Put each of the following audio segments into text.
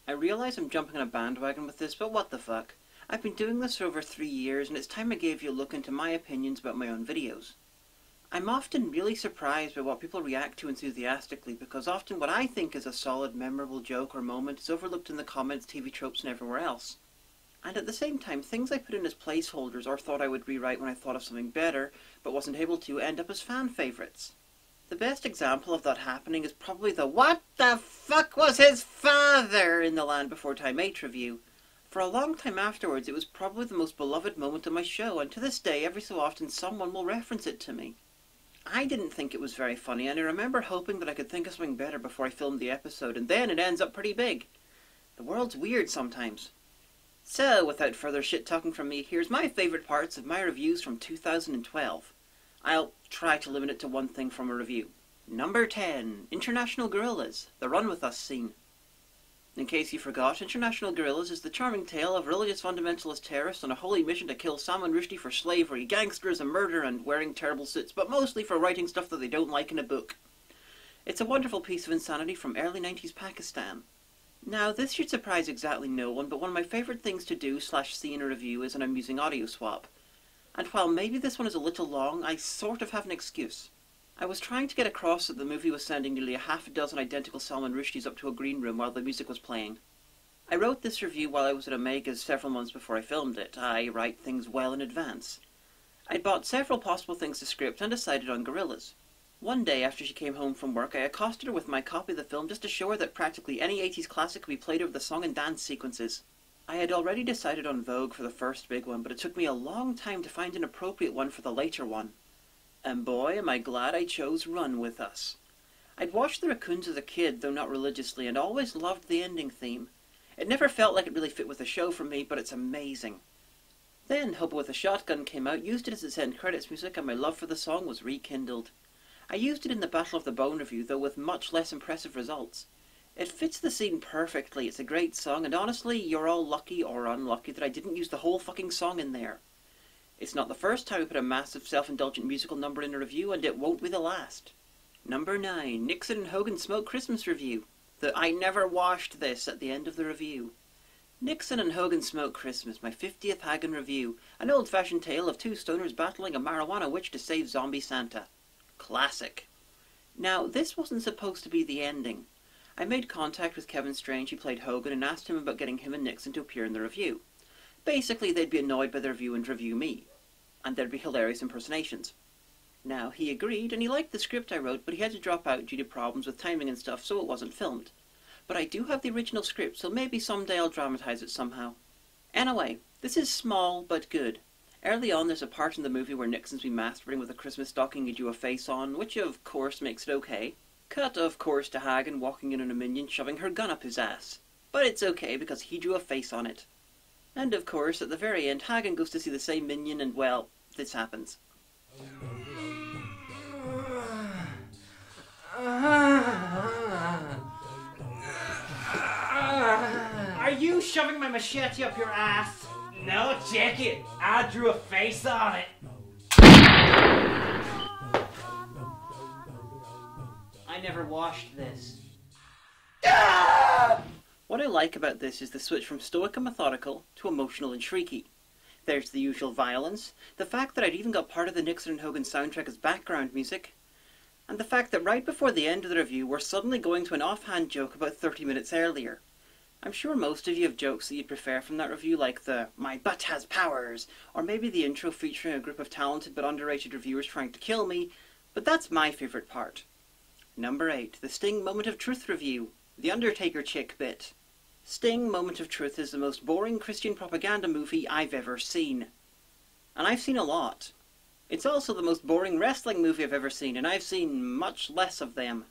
I realize I'm jumping on a bandwagon with this, but what the fuck? I've been doing this for over 3 years, and it's time I gave you a look into my opinions about my own videos. I'm often really surprised by what people react to enthusiastically, because often what I think is a solid, memorable joke or moment is overlooked in the comments, TV tropes, and everywhere else. And at the same time, things I put in as placeholders or thought I would rewrite when I thought of something better, but wasn't able to, end up as fan favourites. The best example of that happening is probably the "What the fuck was his father?" in the Land Before Time 8 review. For a long time afterwards, it was probably the most beloved moment of my show, and to this day, every so often someone will reference it to me. I didn't think it was very funny, and I remember hoping that I could think of something better before I filmed the episode, and then it ends up pretty big. The world's weird sometimes. So, without further shit-talking from me, here's my favourite parts of my reviews from 2012. I'll try to limit it to one thing from a review. Number 10. International Gorillas, the Run With Us scene. In case you forgot, International Gorillas is the charming tale of religious fundamentalist terrorists on a holy mission to kill Salman Rushdie for slavery, gangsterism, murder, and wearing terrible suits, but mostly for writing stuff that they don't like in a book. It's a wonderful piece of insanity from early 90s Pakistan. Now, this should surprise exactly no one, but one of my favourite things to do / see in a review is an amusing audio swap. And while maybe this one is a little long, I sort of have an excuse. I was trying to get across that the movie was sending nearly a half a dozen identical Salman Rushdies up to a green room while the music was playing. I wrote this review while I was at Omega's several months before I filmed it. I write things well in advance. I'd bought several possible things to script and decided on Gorillas. One day after she came home from work, I accosted her with my copy of the film just to show her that practically any 80s classic could be played over the song and dance sequences. I had already decided on Vogue for the first big one, but it took me a long time to find an appropriate one for the later one. And boy, am I glad I chose Run With Us. I'd watched The Raccoons as a kid, though not religiously, and always loved the ending theme. It never felt like it really fit with the show for me, but it's amazing. Then Hobo with a Shotgun came out, used it as its end credits music, and my love for the song was rekindled. I used it in the Battle of the Bone review, though with much less impressive results. It fits the scene perfectly, it's a great song, and honestly, you're all lucky or unlucky that I didn't use the whole fucking song in there. It's not the first time I put a massive self-indulgent musical number in a review, and it won't be the last. Number 9. Nixon and Hogan Smoke Christmas Review. The "I never washed this" at the end of the review. Nixon and Hogan Smoke Christmas, my 50th Hagen review, an old-fashioned tale of two stoners battling a marijuana witch to save zombie Santa. Classic. Now, this wasn't supposed to be the ending. I made contact with Kevin Strange, who played Hogan, and asked him about getting him and Nixon to appear in the review. Basically, they'd be annoyed by the review and review me, and there'd be hilarious impersonations. Now, he agreed, and he liked the script I wrote, but he had to drop out due to problems with timing and stuff, so it wasn't filmed. But I do have the original script, so maybe someday I'll dramatize it somehow. Anyway, this is small, but good. Early on, there's a part in the movie where Nixon's been masturbating with a Christmas stocking he drew a face on, which of course makes it okay. Cut, of course, to Hagen walking in on a minion shoving her gun up his ass. But it's okay because he drew a face on it. And of course, at the very end, Hagen goes to see the same minion and, well, this happens. Are you shoving my machete up your ass? No, check it. I drew a face on it. I never washed this. What I like about this is the switch from stoic and methodical to emotional and shrieky. There's the usual violence, the fact that I'd even got part of the Nixon and Hogan soundtrack as background music, and the fact that right before the end of the review we're suddenly going to an offhand joke about 30 minutes earlier. I'm sure most of you have jokes that you'd prefer from that review, like the "my butt has powers," or maybe the intro featuring a group of talented but underrated reviewers trying to kill me, but that's my favourite part. Number 8. The Sting Moment of Truth review. The Undertaker chick bit. Sting Moment of Truth is the most boring Christian propaganda movie I've ever seen. And I've seen a lot. It's also the most boring wrestling movie I've ever seen, and I've seen much less of them.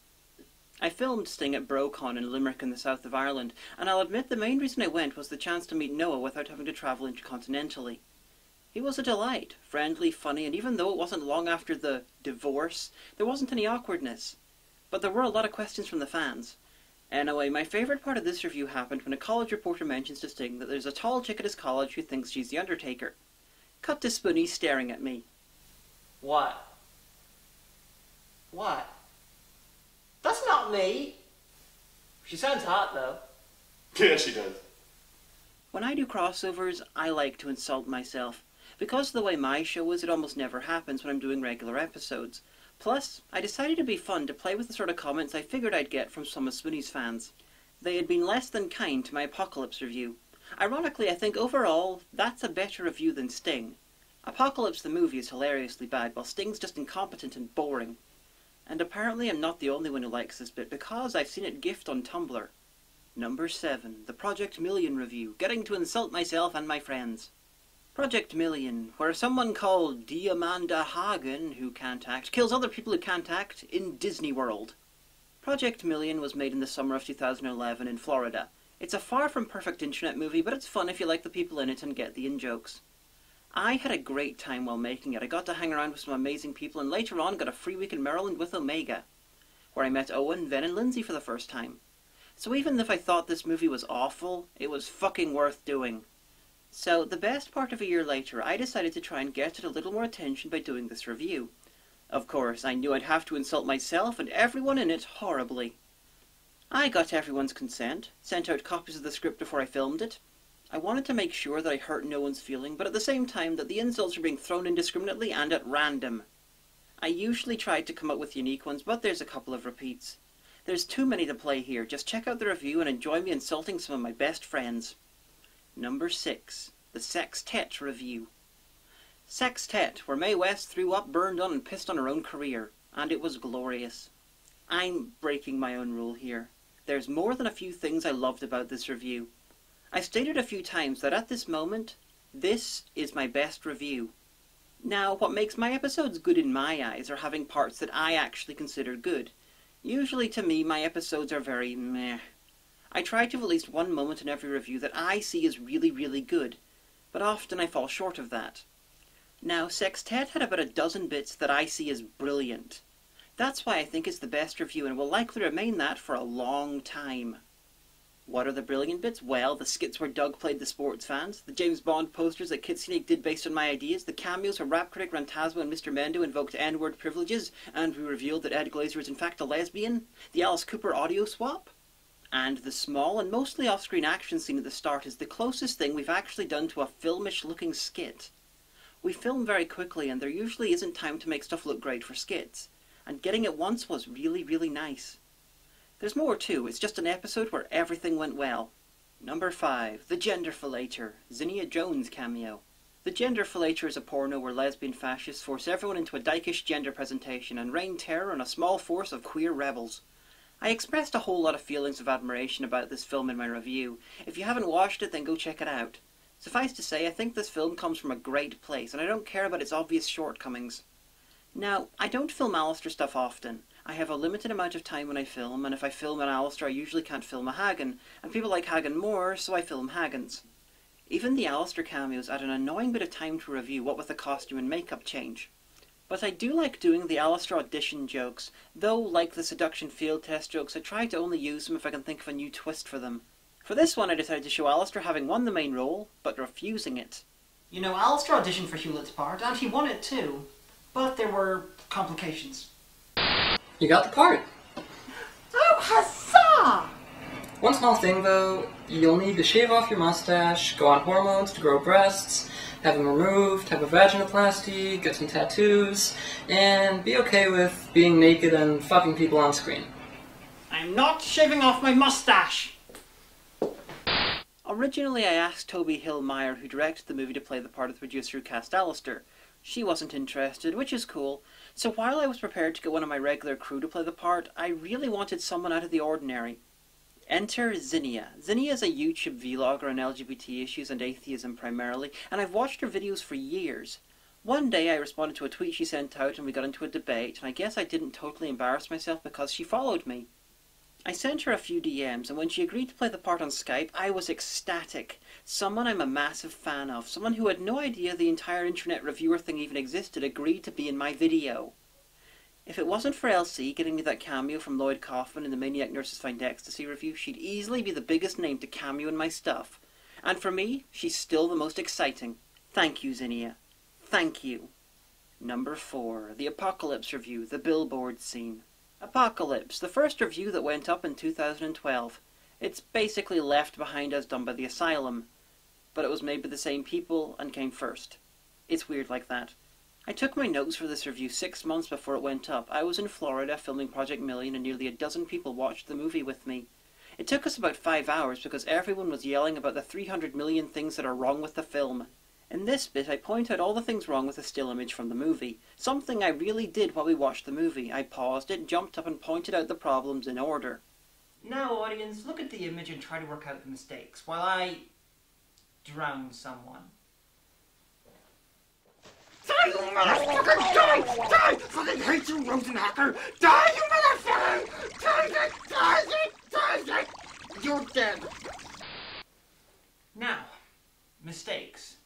I filmed Sting at BroCon in Limerick in the south of Ireland, and I'll admit the main reason I went was the chance to meet Noah without having to travel intercontinentally. He was a delight, friendly, funny, and even though it wasn't long after the divorce, there wasn't any awkwardness. But there were a lot of questions from the fans. Anyway, my favourite part of this review happened when a college reporter mentions to Sting that there's a tall chick at his college who thinks she's the Undertaker. Cut to Spoonie staring at me. What? What? That's not me. She sounds hot, though. Yeah, she does. When I do crossovers, I like to insult myself. Because of the way my show is, it almost never happens when I'm doing regular episodes. Plus, I decided it'd be fun to play with the sort of comments I figured I'd get from some of Sweeney's fans. They had been less than kind to my Apocalypse review. Ironically, I think overall, that's a better review than Sting. Apocalypse the movie is hilariously bad, while Sting's just incompetent and boring. And apparently I'm not the only one who likes this bit, because I've seen it gifted on Tumblr. Number 7, the Project Million review, getting to insult myself and my friends. Project Million, where someone called Diamanda Hagen, who can't act, kills other people who can't act in Disney World. Project Million was made in the summer of 2011 in Florida. It's a far from perfect internet movie, but it's fun if you like the people in it and get the in-jokes. I had a great time while making it. I got to hang around with some amazing people, and later on got a free week in Maryland with Omega, where I met Owen, Ven, and Lindsay for the first time. So even if I thought this movie was awful, it was fucking worth doing. So, the best part of a year later, I decided to try and get it a little more attention by doing this review. Of course, I knew I'd have to insult myself and everyone in it horribly. I got everyone's consent, sent out copies of the script before I filmed it. I wanted to make sure that I hurt no one's feeling, but at the same time that the insults were being thrown indiscriminately and at random. I usually tried to come up with unique ones, but there's a couple of repeats. There's too many to play here. Just check out the review and enjoy me insulting some of my best friends. Number 6, the Sextet review. Sextet, where Mae West threw up, burned on, and pissed on her own career, and it was glorious. I'm breaking my own rule here. There's more than a few things I loved about this review. I've stated a few times that at this moment, this is my best review. Now, what makes my episodes good in my eyes are having parts that I actually consider good. Usually to me, my episodes are very meh. I try to have at least one moment in every review that I see as really, really good, but often I fall short of that. Now, Sextet had about a dozen bits that I see as brilliant. That's why I think it's the best review and will likely remain that for a long time. What are the brilliant bits? Well, the skits where Doug played the sports fans, the James Bond posters that Kitsune did based on my ideas, the cameos where rap critic Rantasmo and Mr. Mendo invoked N-word privileges, and we revealed that Ed Glazer is in fact a lesbian, the Alice Cooper audio swap. And the small and mostly off-screen action scene at the start is the closest thing we've actually done to a filmish-looking skit. We film very quickly, and there usually isn't time to make stuff look great for skits, and getting it once was really, really nice. There's more too, it's just an episode where everything went well. Number 5, The Genderfilator, Zinnia Jones cameo. The Genderfilator is a porno where lesbian fascists force everyone into a dykish gender presentation and rain terror on a small force of queer rebels. I expressed a whole lot of feelings of admiration about this film in my review. If you haven't watched it, then go check it out. Suffice to say, I think this film comes from a great place, and I don't care about its obvious shortcomings. Now, I don't film Alistair stuff often. I have a limited amount of time when I film, and if I film an Alistair I usually can't film a Hagen, and people like Hagen more, so I film Hagens. Even the Alistair cameos add an annoying bit of time to review, what with the costume and makeup change. But I do like doing the Alistair audition jokes, though, like the seduction field test jokes, I try to only use them if I can think of a new twist for them. For this one I decided to show Alistair having won the main role, but refusing it. You know, Alistair auditioned for Hewlett's part, and he won it too, but there were complications. You got the part! Oh, huzzah! One small thing though, you'll need to shave off your mustache, go on hormones to grow breasts, have them removed, have a vaginoplasty, get some tattoos, and be okay with being naked and fucking people on screen. I'm not shaving off my mustache! Originally I asked Toby Hill Meyer, who directed the movie, to play the part of the producer who cast Alistair. She wasn't interested, which is cool, so while I was prepared to get one of my regular crew to play the part, I really wanted someone out of the ordinary. Enter Zinnia. Zinnia is a YouTube vlogger on LGBT issues and atheism primarily, and I've watched her videos for years. One day I responded to a tweet she sent out and we got into a debate, and I guess I didn't totally embarrass myself because she followed me. I sent her a few DMs, and when she agreed to play the part on Skype, I was ecstatic. Someone I'm a massive fan of, someone who had no idea the entire internet reviewer thing even existed, agreed to be in my video. If it wasn't for LC getting me that cameo from Lloyd Kaufman in the Maniac Nurses Find Ecstasy review, she'd easily be the biggest name to cameo in my stuff. And for me, she's still the most exciting. Thank you, Zinnia. Thank you. Number 4, the Apocalypse review, the billboard scene. Apocalypse, the first review that went up in 2012. It's basically Left Behind as done by the Asylum, but it was made by the same people and came first. It's weird like that. I took my notes for this review 6 months before it went up. I was in Florida filming Project Million and nearly a dozen people watched the movie with me. It took us about 5 hours because everyone was yelling about the 300 million things that are wrong with the film. In this bit, I point out all the things wrong with the still image from the movie. Something I really did while we watched the movie. I paused it, jumped up and pointed out the problems in order. Now, audience, look at the image and try to work out the mistakes while I drown someone. Die, you motherfucker! Die! Die! Fucking hate you, Rosenhacker! Die, you motherfucker! Die! You're dead. Now, mistakes.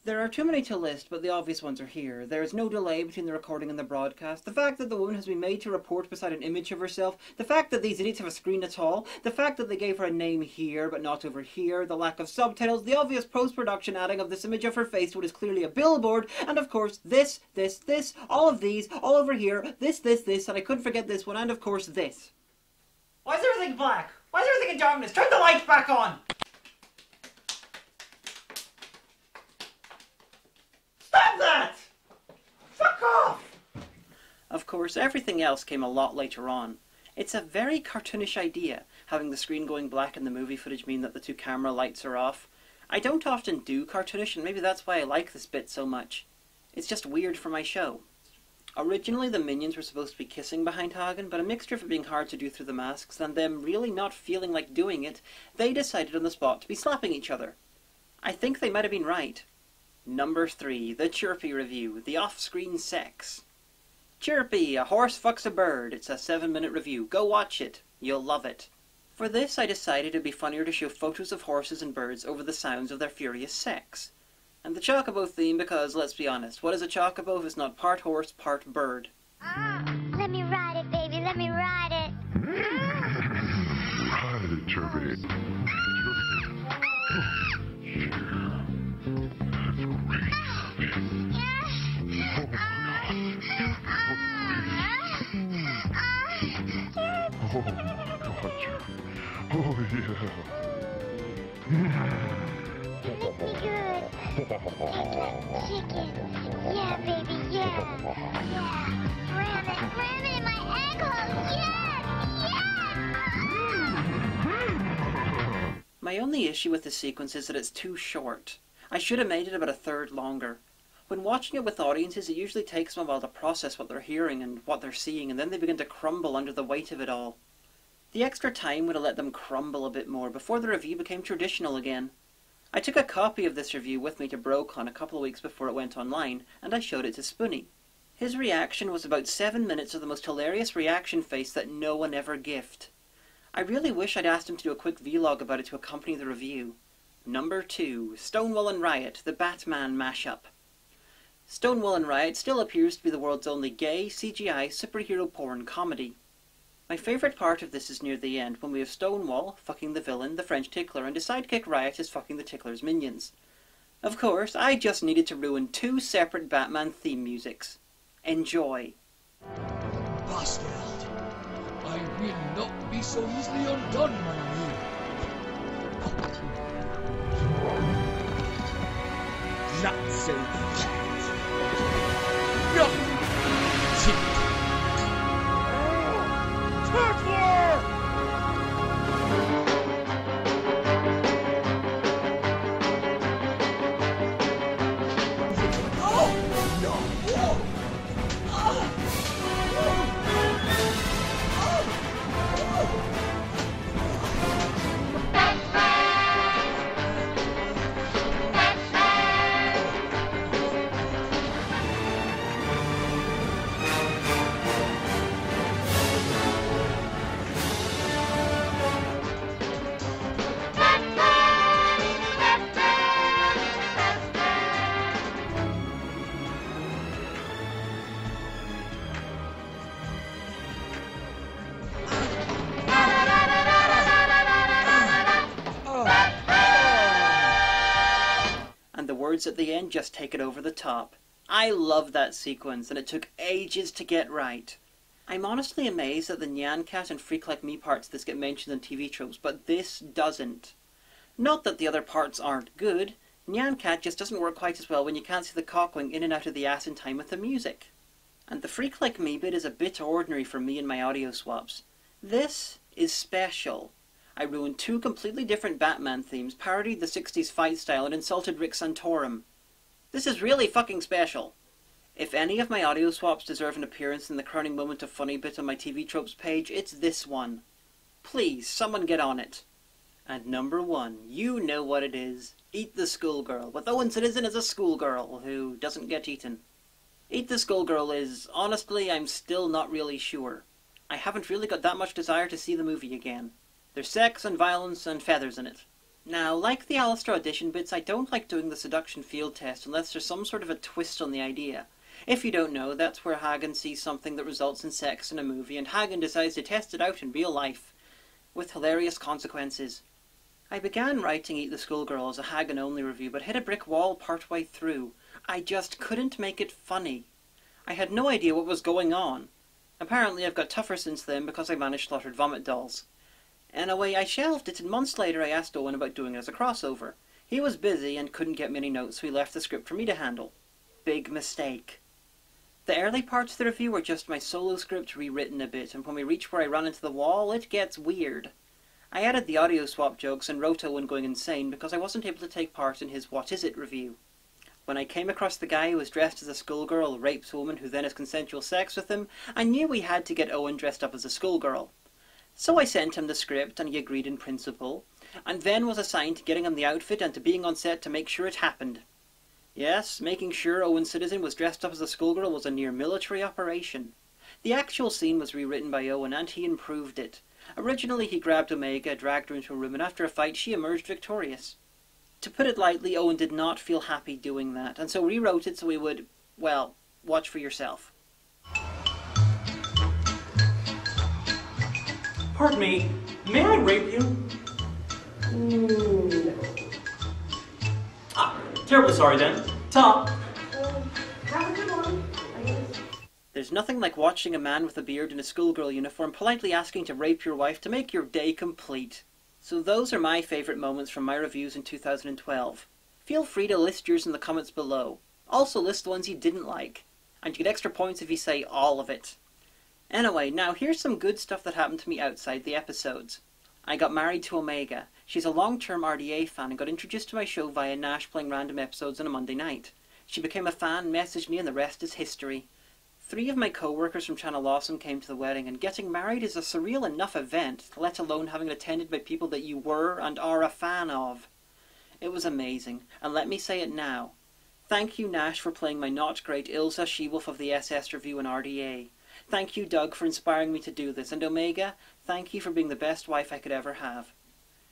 There are too many to list, but the obvious ones are here. There is no delay between the recording and the broadcast. The fact that the woman has been made to report beside an image of herself. The fact that these idiots have a screen at all. The fact that they gave her a name here, but not over here. The lack of subtitles. The obvious post-production adding of this image of her face to what is clearly a billboard. And of course, this, all of these, all over here, this, and I couldn't forget this one, and of course this. Why is everything black? Why is everything in darkness? Turn the lights back on! Stop that! Fuck off! Of course, everything else came a lot later on. It's a very cartoonish idea, having the screen going black and the movie footage mean that the two camera lights are off. I don't often do cartoonish, and maybe that's why I like this bit so much. It's just weird for my show. Originally, the minions were supposed to be kissing behind Hagen, but a mixture of it being hard to do through the masks and them really not feeling like doing it, they decided on the spot to be slapping each other. I think they might have been right. Number 3, the Chirpy review, the off-screen sex. Chirpy, a horse fucks a bird. It's a 7-minute review. Go watch it. You'll love it. For this, I decided it'd be funnier to show photos of horses and birds over the sounds of their furious sex. And the Chocobo theme because, let's be honest, what is a Chocobo if it's not part horse, part bird? Let me ride it, baby, let me ride it. Ride it, Chirpy. Oh my God, Chirpy. Oh yeah. You lick me good. Like chicken. Yeah, baby, yeah. Ram it in my ankle. Yes. My only issue with this sequence is that it's too short. I should have made it about a third longer. When watching it with audiences, it usually takes them a while to process what they're hearing and what they're seeing, and then they begin to crumble under the weight of it all. The extra time would have let them crumble a bit more before the review became traditional again. I took a copy of this review with me to BroCon a couple of weeks before it went online, and I showed it to Spoonie. His reaction was about 7 minutes of the most hilarious reaction face that no one ever gift. I really wish I'd asked him to do a quick vlog about it to accompany the review. Number 2, Stonewall and Riot, the Batman mashup. Stonewall and Riot still appears to be the world's only gay, CGI, superhero porn comedy. My favourite part of this is near the end, when we have Stonewall fucking the villain, the French Tickler, and his sidekick Riot is fucking the Tickler's minions. Of course, I just needed to ruin 2 separate Batman theme musics. Enjoy. Bastard! I will not be so easily undone, mon ami. Not so fast. No! At the end just take it over the top. I love that sequence, and it took ages to get right. I'm honestly amazed that the Nyan Cat and Freak Like Me parts of this get mentioned in TV tropes, but this doesn't. Not that the other parts aren't good. Nyan Cat just doesn't work quite as well when you can't see the cock going in and out of the ass in time with the music. And the Freak Like Me bit is a bit ordinary for me and my audio swaps. This is special. I ruined 2 completely different Batman themes, parodied the 60s fight style, and insulted Rick Santorum. This is really fucking special. If any of my audio swaps deserve an appearance in the crowning moment of funny bit on my TV tropes page, it's this one. Please, someone get on it. And number 1, you know what it is. Eat the Schoolgirl, with Owen Citizen as a schoolgirl who doesn't get eaten. Eat the Schoolgirl is, honestly, I'm still not really sure. I haven't really got that much desire to see the movie again. There's sex and violence and feathers in it. Now, like the Alistair audition bits, I don't like doing the seduction field test unless there's some sort of a twist on the idea. If you don't know, that's where Hagen sees something that results in sex in a movie, and Hagen decides to test it out in real life, with hilarious consequences. I began writing Eat the Schoolgirl as a Hagen-only review, but hit a brick wall partway through. I just couldn't make it funny. I had no idea what was going on. Apparently I've got tougher since then because I managed Slaughtered Vomit Dolls. Anyway, I shelved it, and months later I asked Owen about doing it as a crossover. He was busy and couldn't get me any notes, so he left the script for me to handle. Big mistake. The early parts of the review were just my solo script rewritten a bit, and when we reach where I run into the wall, it gets weird. I added the audio swap jokes and wrote Owen going insane because I wasn't able to take part in his What Is It review. When I came across the guy who was dressed as a schoolgirl, rapes a woman who then has consensual sex with him, I knew we had to get Owen dressed up as a schoolgirl. So I sent him the script, and he agreed in principle, and then was assigned to getting him the outfit and to being on set to make sure it happened. Yes, making sure Owen Citizen was dressed up as a schoolgirl was a near military operation. The actual scene was rewritten by Owen, and he improved it. Originally he grabbed Omega, dragged her into a room, and after a fight she emerged victorious. To put it lightly, Owen did not feel happy doing that, and so rewrote it so he would, well, watch for yourself. Pardon me, may I rape you? No. Ah, terribly sorry then. Ta. Have a good one, I guess. There's nothing like watching a man with a beard in a schoolgirl uniform politely asking to rape your wife to make your day complete. So those are my favourite moments from my reviews in 2012. Feel free to list yours in the comments below. Also list the ones you didn't like. And you get extra points if you say all of it. Anyway, now here's some good stuff that happened to me outside the episodes. I got married to Omega. She's a long-term RDA fan and got introduced to my show via Nash playing random episodes on a Monday night. She became a fan, messaged me, and the rest is history. 3 of my co-workers from Channel Awesome came to the wedding, and getting married is a surreal enough event, let alone having it attended by people that you were and are a fan of. It was amazing, and let me say it now. Thank you, Nash, for playing my not great Ilsa She-Wolf of the SS Review and RDA. Thank you, Doug, for inspiring me to do this, and Omega, thank you for being the best wife I could ever have.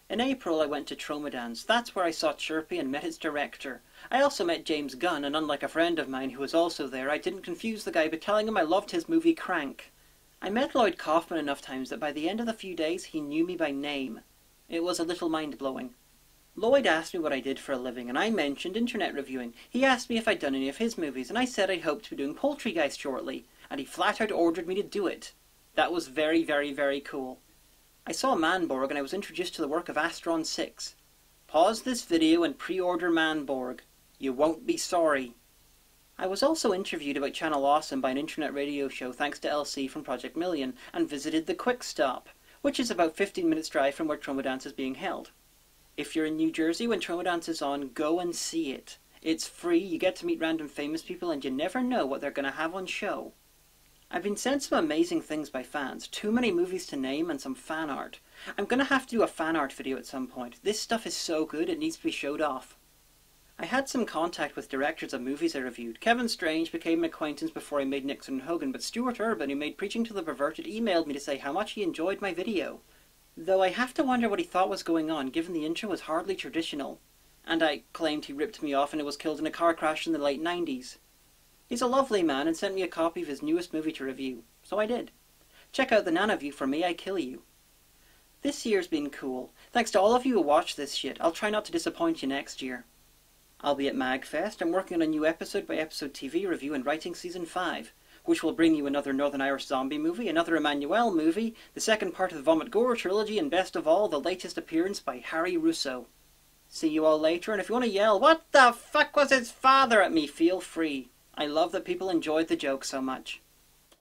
In April, I went to Tromedans. That's where I saw Chirpy and met its director. I also met James Gunn, and unlike a friend of mine who was also there, I didn't confuse the guy by telling him I loved his movie Crank. I met Lloyd Kaufman enough times that by the end of the few days, he knew me by name. It was a little mind-blowing. Lloyd asked me what I did for a living, and I mentioned internet reviewing. He asked me if I'd done any of his movies, and I said I'd hoped to be doing Poultrygeist shortly, and he flat out ordered me to do it. That was very, very, very cool. I saw Manborg, and I was introduced to the work of Astron 6. Pause this video and pre-order Manborg. You won't be sorry. I was also interviewed about Channel Awesome by an internet radio show thanks to LC from Project Million, and visited the Quick Stop, which is about 15 minutes drive from where Tromedans is being held. If you're in New Jersey when Tromedans is on, go and see it. It's free, you get to meet random famous people, and you never know what they're going to have on show. I've been sent some amazing things by fans, too many movies to name, and some fan art. I'm going to have to do a fan art video at some point. This stuff is so good it needs to be showed off. I had some contact with directors of movies I reviewed. Kevin Strange became an acquaintance before I made Nixon and Hogan, but Stuart Urban, who made Preaching to the Perverted, emailed me to say how much he enjoyed my video. Though I have to wonder what he thought was going on, given the intro was hardly traditional. And I claimed he ripped me off and was killed in a car crash in the late 90s. He's a lovely man and sent me a copy of his newest movie to review, so I did. Check out the Nana View for May I Kill You. This year's been cool. Thanks to all of you who watch this shit. I'll try not to disappoint you next year. I'll be at MagFest. I'm working on a new episode-by-episode TV review and writing Season 5. which will bring you another Northern Irish zombie movie, another Emmanuel movie, the second part of the Vomit Gore trilogy, and best of all, the latest appearance by Harry Russo. See you all later, and if you want to yell, "What the fuck was his father?" at me, feel free. I love that people enjoyed the joke so much.